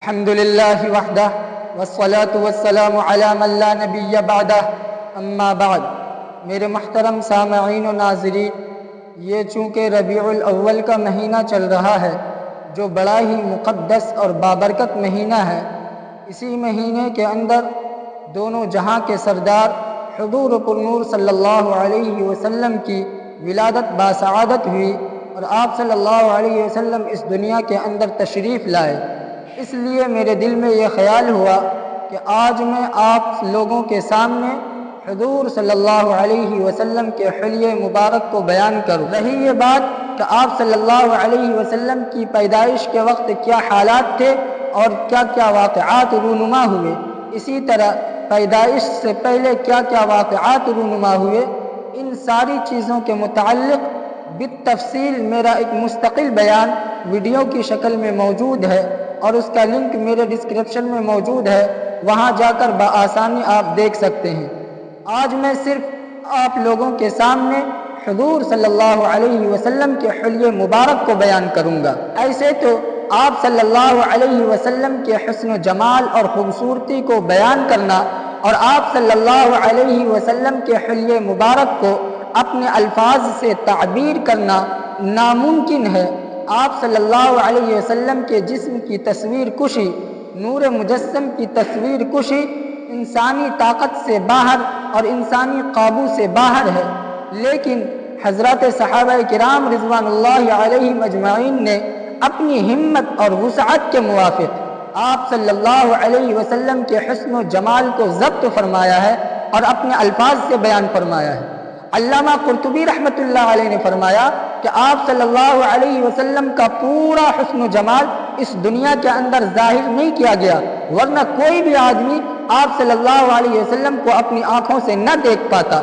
الحمد للہ وحدہ والصلاة والسلام علی من لا نبی بعدہ اما بعد۔ میرے محترم سامعین و ناظرین، یہ چونکہ ربیع الاول کا مہینہ چل رہا ہے جو بڑا ہی مقدس اور بابرکت مہینہ ہے، اسی مہینے کے اندر دونوں جہاں کے سردار حضور پرنور صلی اللہ علیہ وسلم کی ولادت باسعادت ہوئی اور آپ صلی اللہ علیہ وسلم اس دنیا کے اندر تشریف لائے۔ اس لیے میرے دل میں یہ خیال ہوا کہ آج میں آپ لوگوں کے سامنے حضور صلی اللہ علیہ وسلم کے حلیہ مبارک کو بیان کروں۔ رہی یہ بات کہ آپ صلی اللہ علیہ وسلم کی پیدائش کے وقت کیا حالات تھے اور کیا کیا واقعات رونما ہوئے، اسی طرح پیدائش سے پہلے کیا کیا واقعات رونما ہوئے، ان ساری چیزوں کے متعلق بالتفصیل میرا ایک مستقل بیان ویڈیو کی شکل میں موجود ہے اور اس کا لنک میرے ڈسکرپشن میں موجود ہے، وہاں جا کر بآسانی آپ دیکھ سکتے ہیں۔ آج میں صرف آپ لوگوں کے سامنے حضور صلی اللہ علیہ وسلم کے حلیہ مبارک کو بیان کروں گا۔ ایسے تو آپ صلی اللہ علیہ وسلم کے حسن و جمال اور خوبصورتی کو بیان کرنا اور آپ صلی اللہ علیہ وسلم کے حلیہ مبارک کو اپنے الفاظ سے تعبیر کرنا ناممکن ہے۔ آپ صلی اللہ علیہ وسلم کے جسم کی تصویر کشی، نور مجسم کی تصویر کشی انسانی طاقت سے باہر اور انسانی قابو سے باہر ہے، لیکن حضرات صحابہ کرام رضوان اللہ علیہم اجمعین نے اپنی ہمت اور وسعت کے موافق آپ صلی اللہ علیہ وسلم کے حسن و جمال کو ضبط فرمایا ہے اور اپنے الفاظ سے بیان فرمایا ہے۔ علامہ قرطبی رحمۃ اللہ علیہ نے فرمایا کہ آپ صلی اللہ علیہ وسلم کا پورا حسن و جمال اس دنیا کے اندر ظاہر نہیں کیا گیا، ورنہ کوئی بھی آدمی آپ صلی اللہ علیہ وسلم کو اپنی آنکھوں سے نہ دیکھ پاتا۔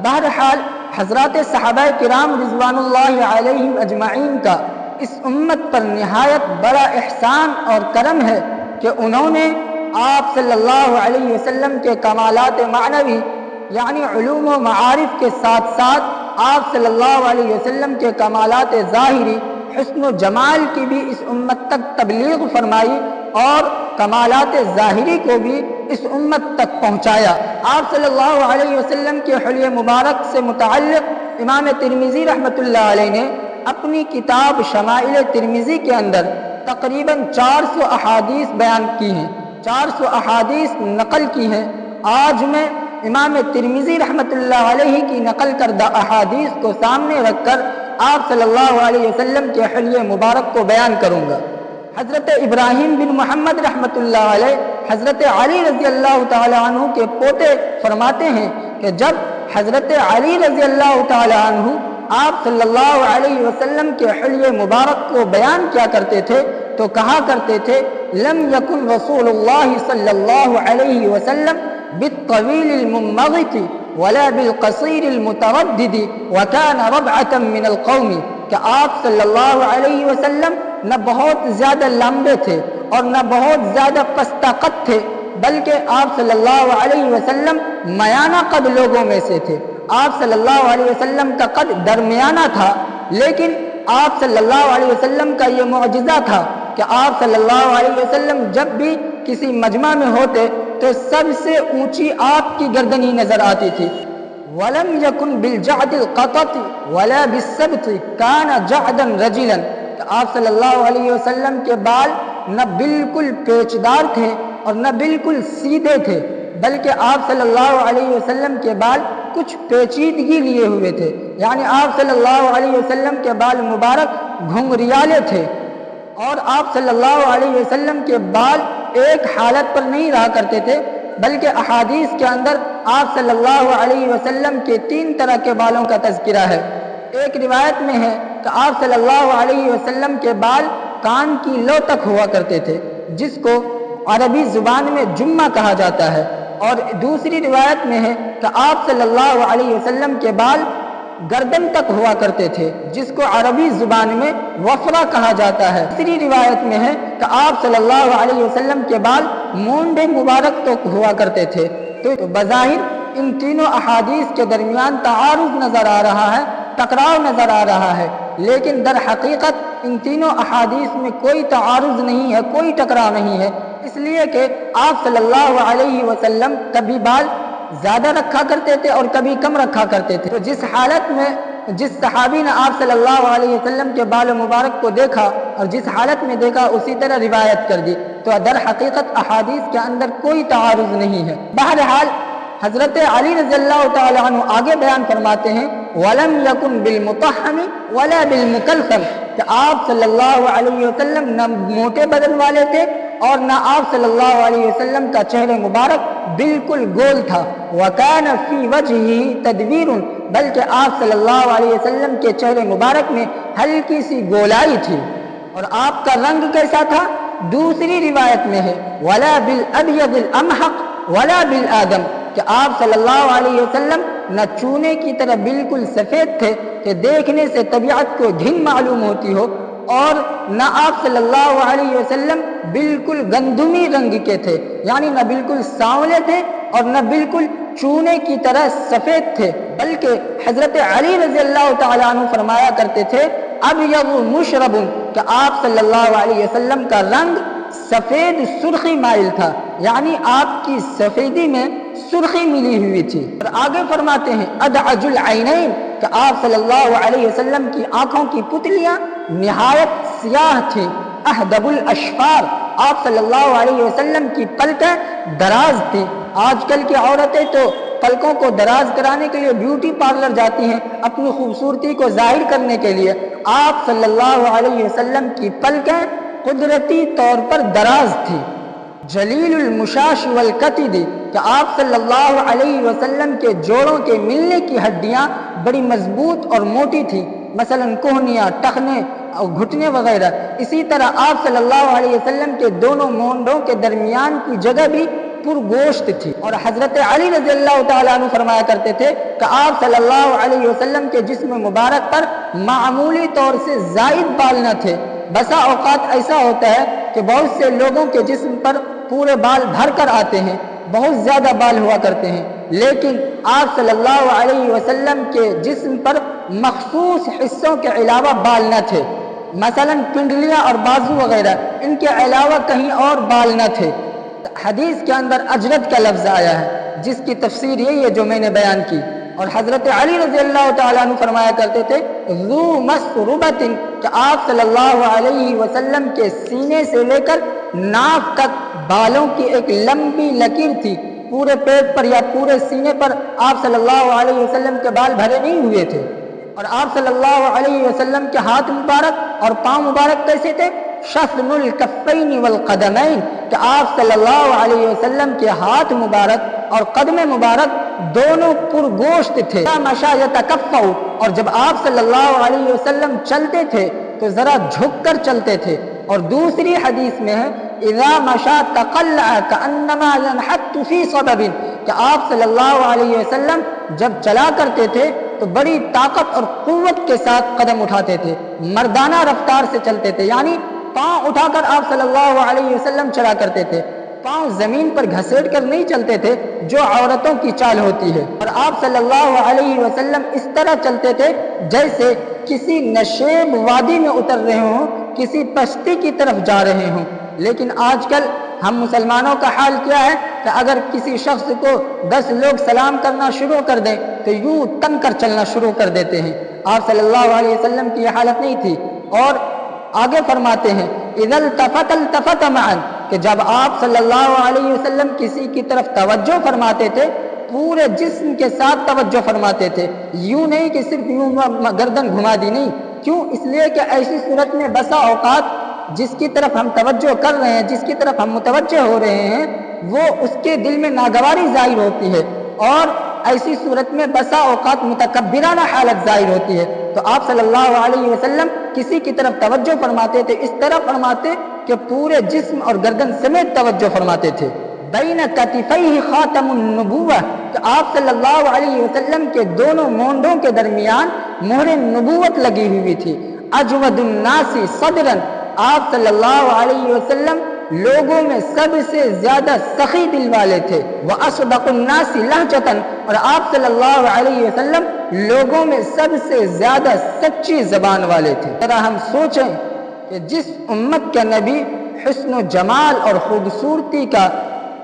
بہرحال حضرات صحابہ کرام رضوان اللہ علیہم اجمعین کا اس امت پر نہایت بڑا احسان اور کرم ہے کہ انہوں نے آپ صلی اللہ علیہ وسلم کے کمالات معنوی یعنی علوم و معارف کے ساتھ ساتھ آپ صلی اللہ علیہ وسلم کے کمالات ظاہری حسن و جمال کی بھی اس امت تک تبلیغ فرمائی اور کمالات ظاہری کو بھی اس امت تک پہنچایا۔ آپ صلی اللہ علیہ وسلم کے حلیہ مبارک سے متعلق امام ترمذی رحمۃ اللہ علیہ نے اپنی کتاب شمائل ترمذی کے اندر تقریباً 400 احادیث بیان کی ہیں، 400 احادیث نقل کی ہیں۔ آج میں امام ترمذی رحمۃ اللہ علیہ کی نقل کردہ احادیث کو سامنے رکھ کر آپ صلی اللہ علیہ وسلم کے حلیہ مبارک کو بیان کروں گا۔ حضرت ابراہیم بن محمد رحمۃ اللہ علیہ حضرت علی رضی اللہ تعالی عنہ کے پوتے فرماتے ہیں کہ جب حضرت علی رضی اللہ تعالی عنہ آپ صلی اللہ علیہ وسلم کے حلیہ مبارک کو بیان کیا کرتے تھے تو کہا کرتے تھے لم یکن رسول اللہ صلی اللہ علیہ وسلم بالطویل المنغط ولا بالقصیر المتردد وكان ربعة من القوم، کہ آپ صلی اللہ علیہ وسلم نہ بہت زیادہ لمبے تھے اور نہ بہت زیادہ پستہ قد تھے، بلکہ آپ صلی اللہ علیہ وسلم میانہ قد لوگوں میں سے تھے۔ آپ صلی اللہ علیہ وسلم کا قد درمیانہ تھا، لیکن آپ صلی اللہ علیہ وسلم کا یہ معجزہ تھا کہ آپ صلی اللہ علیہ وسلم جب بھی کسی مجمع میں ہوتے تو سب سے اونچی آپ کی گردن ہی نظر آتی تھی۔ وَلَمْ يَكُنْ بِالْجَعْدِ الْقَطَطِ وَلَا بِالسَّبْطِ كَانَ جَعْدًا رَجِلًا، کہ آپ صلی اللہ علیہ وسلم کے بال نہ بالکل پیچدار تھے اور نہ بالکل سیدھے تھے، بلکہ آپ صلی اللہ علیہ وسلم کے بال کچھ پیچیدگی لیے ہوئے تھے، یعنی آپ صلی اللہ علیہ وسلم کے بال مبارک گھنگریالے تھے، اور آپ صلی اللہ علیہ وسلم کے بال ایک حالت پر نہیں رہا کرتے تھے، بلکہ احادیث کے اندر آپ صلی اللہ علیہ وسلم کے 3 طرح کے بالوں کا تذکرہ ہے۔ ایک روایت میں ہے کہ آپ صلی اللہ علیہ وسلم کے بال کان کی لو تک ہوا کرتے تھے، جس کو عربی زبان میں جمہ کہا جاتا ہے، اور دوسری روایت میں ہے کہ آپ صلی اللہ علیہ وسلم کے بال گردن تک ہوا کرتے تھے، جس کو عربی زبان میں وفرہ کہا جاتا ہے۔ تیسری روایت میں ہے کہ آپ صلی اللہ علیہ وسلم کے بال مونڈے مبارک تک ہوا کرتے تھے۔ تو بظاہر ان تینوں احادیث کے درمیان تعارض نظر آ رہا ہے، ٹکراؤ نظر آ رہا ہے، لیکن در حقیقت ان تینوں احادیث میں کوئی تعارض نہیں ہے، کوئی ٹکراؤ نہیں ہے، اس لیے کہ آپ صلی اللہ علیہ وسلم کبھی بال زیادہ رکھا کرتے تھے اور کبھی کم رکھا کرتے تھے۔ تو جس حالت میں جس صحابی نے آپ صلی اللہ علیہ وسلم کے بال مبارک کو دیکھا اور جس حالت میں دیکھا اسی طرح روایت کر دی، تو در حقیقت احادیث کے اندر کوئی تعارض نہیں ہے۔ بہرحال حضرت علی رضی اللہ تعالی عنہ آگے بیان فرماتے ہیں وَلَمْ يَكُنْ بِالْمُطَحَّمِ وَلَا بِالْمُكَلْثَمِ کہ آپ صلی اللہ علیہ وسلم نہ موٹے بدن والے تھے اور نہ آپ صلی اللہ علیہ وسلم کا چہرہ مبارک بالکل گول تھا۔ وَكَانَ فِي وَجْهِهِ تَدْوِيرٌ بلکہ آپ صلی اللہ علیہ وسلم کے چہرے مبارک میں ہلکی سی گولائی تھی۔ اور آپ کا رنگ کیسا تھا؟ دوسری روایت میں ہے وَلَا بِالْأَبْيَضِ الْأَمْحَقِ وَلَا بِالْآدَمِ کہ آپ صلی اللہ علیہ وسلم نہ چونے کی طرح بالکل سفید تھے کہ دیکھنے سے طبیعت کو گھن معلوم ہوتی ہو، اور نہ آپ صلی اللہ علیہ وسلم بالکل گندمی رنگ کے تھے، یعنی نہ بالکل سانولے تھے اور نہ بالکل چونے کی طرح سفید تھے، بلکہ حضرت علی رضی اللہ تعالیٰ عنہ فرمایا کرتے تھے ابیض مشرب کہ آپ صلی اللہ علیہ وسلم کا رنگ سفید سرخی مائل تھا، یعنی آپ کی سفیدی میں سرخی ملی ہوئی تھی۔ اور آگے فرماتے ہیں ادعج العینین کہ آپ صلی اللہ علیہ وسلم کی آنکھوں کی پتلیاں نہایت سیاہ تھیں۔ احدب الاشفار آپ صلی اللہ علیہ وسلم کی پلکیں دراز تھیں۔ آج کل کی عورتیں تو پلکوں کو دراز کرانے کے لیے بیوٹی پارلر جاتی ہیں اپنی خوبصورتی کو ظاہر کرنے کے لیے، آپ صلی اللہ علیہ وسلم کی پلکیں قدرتی طور پر دراز تھی۔ جلیل المشاش والکتد کہ آپ صلی اللہ علیہ وسلم کے جوڑوں کے ملنے کی ہڈیاں بڑی مضبوط اور موٹی تھیں، مثلا کوہنیاں، ٹخنے اور گھٹنے وغیرہ۔ اسی طرح آپ صلی اللہ علیہ وسلم کے دونوں مونڈوں کے درمیان کی جگہ بھی پرگوشت تھی۔ اور حضرت علی رضی اللہ تعالیٰ عنہ فرمایا کرتے تھے کہ آپ صلی اللہ علیہ وسلم کے جسم مبارک پر معمولی طور سے زائد بال نہ تھے۔ بسا اوقات ایسا ہوتا ہے کہ بہت سے لوگوں کے جسم پر پورے بال بھر کر آتے ہیں، بہت زیادہ بال ہوا کرتے ہیں، لیکن آپ صلی اللہ علیہ وسلم کے جسم پر مخصوص حصوں کے علاوہ بال نہ تھے، مثلا پنڈلیاں اور بازو وغیرہ، ان کے علاوہ کہیں اور بال نہ تھے۔ حدیث کے اندر اجرد کا لفظ آیا ہے جس کی تفسیر یہی ہے جو میں نے بیان کی۔ اور حضرت علی رضی اللہ تعالیٰ عنہ فرمایا کرتے تھے ذو مسربۃ کہ آپ صلی اللہ علیہ وسلم کے سینے سے لے کر ناک تک بالوں کی ایک لمبی لکیر تھی۔ پورے پیٹ پر یا پورے سینے پر آپ صلی اللہ علیہ وسلم کے بال بھرے نہیں ہوئے تھے۔ اور آپ صلی اللہ علیہ وسلم کے ہاتھ مبارک اور پاؤں مبارک کیسے تھے؟ شفن الکفین والقدمین کہ آپ صلی اللہ علیہ وسلم کے ہاتھ مبارک اور قدم مبارک دونوں پرگوشت تھے۔ مشى يتكفأ اور جب آپ صلی اللہ علیہ وسلم چلتے تھے تو ذرا جھک کر چلتے تھے۔ اور دوسری حدیث میں ہے اذا مشى تقلع كأنما ينحت في صبب کہ آپ صلی اللہ علیہ وسلم جب چلا کرتے تھے تو بڑی طاقت اور قوت کے ساتھ قدم اٹھاتے تھے، مردانہ رفتار سے چلتے تھے، یعنی پاؤں اٹھا کر آپ صلی اللہ علیہ وسلم چلا کرتے تھے، پاؤں زمین پر گھسیٹ کر نہیں چلتے تھے جو عورتوں کی چال ہوتی ہے۔ اور آپ صلی اللہ علیہ وسلم اس طرح چلتے تھے جیسے کسی نشیب وادی میں اتر رہے ہوں، کسی پشتی کی طرف جا رہے ہوں۔ لیکن آج کل ہم مسلمانوں کا حال کیا ہے کہ اگر کسی شخص کو 10 لوگ سلام کرنا شروع کر دیں تو یوں تن کر چلنا شروع کر دیتے ہیں۔ آپ صلی اللہ علیہ وسلم کی یہ حالت نہیں تھی۔ اور آگے فرماتے ہیں اذا التفت التفت معا کہ جب آپ صلی اللہ علیہ وسلم کسی کی طرف توجہ فرماتے تھے پورے جسم کے ساتھ توجہ فرماتے تھے، یوں نہیں کہ صرف یوں گردن گھما دی، نہیں۔ کیوں؟ اس لیے کہ ایسی صورت میں بسا اوقات جس کی طرف ہم توجہ کر رہے ہیں، جس کی طرف ہم متوجہ ہو رہے ہیں، وہ اس کے دل میں ناگواری ظاہر ہوتی ہے، اور ایسی صورت میں بسا اوقات متکبرانہ حالت ظاہر ہوتی ہے۔ تو آپ صلی اللہ علیہ وسلم کسی کی طرف توجہ فرماتے تھے اس طرح فرماتے کہ پورے جسم اور گردن سمیت توجہ فرماتے تھے۔ بین کتفیہ خاتم النبوہ کہ آپ صلی اللہ علیہ وسلم کے دونوں مونڈوں کے درمیان مہر نبوت لگی ہوئی تھی۔ اجود الناس صدرا آپ صلی اللہ علیہ وسلم لوگوں میں سب سے زیادہ سخی دل والے تھے، وَأَصْدَقُ النَّاسِ لَهْجَةً، اور آپ صلی اللہ علیہ وسلم لوگوں میں سب سے زیادہ سچی زبان والے تھے۔ ذرا ہم سوچیں کہ جس امت کا نبی حسن و جمال اور خوبصورتی کا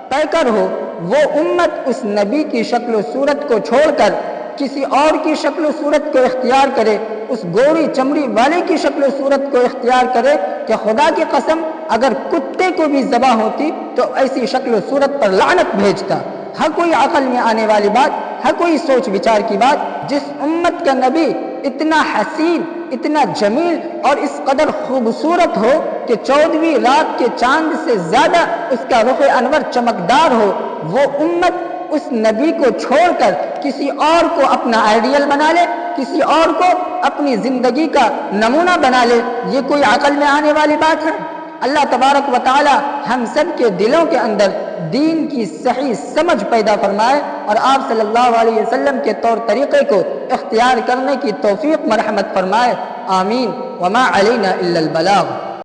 پیکر ہو، وہ امت اس نبی کی شکل و صورت کو چھوڑ کر کسی اور کی شکل و صورت کو اختیار کرے، اس گوری چمڑی والے کی شکل و صورت کو اختیار کرے کہ خدا کی قسم اگر کتے کو بھی ذبح ہوتی تو ایسی شکل و صورت پر لعنت بھیجتا۔ ہر کوئی عقل میں آنے والی بات، ہر کوئی سوچ بچار کی بات، جس امت کا نبی اتنا حسین، اتنا جمیل اور اس قدر خوبصورت ہو کہ 14ویں رات کے چاند سے زیادہ اس کا رخ انور چمکدار ہو، وہ امت اس نبی کو چھوڑ کر کسی اور کو اپنا آئیڈیل بنا لے، کسی اور کو اپنی زندگی کا نمونہ بنا لے، یہ کوئی عقل میں آنے والی بات ہے؟ اللہ تبارک و تعالی ہم سب کے دلوں کے اندر دین کی صحیح سمجھ پیدا فرمائے اور آپ صلی اللہ علیہ وسلم کے طور طریقے کو اختیار کرنے کی توفیق مرحمت فرمائے، آمین۔ وما علینا الا البلاغ۔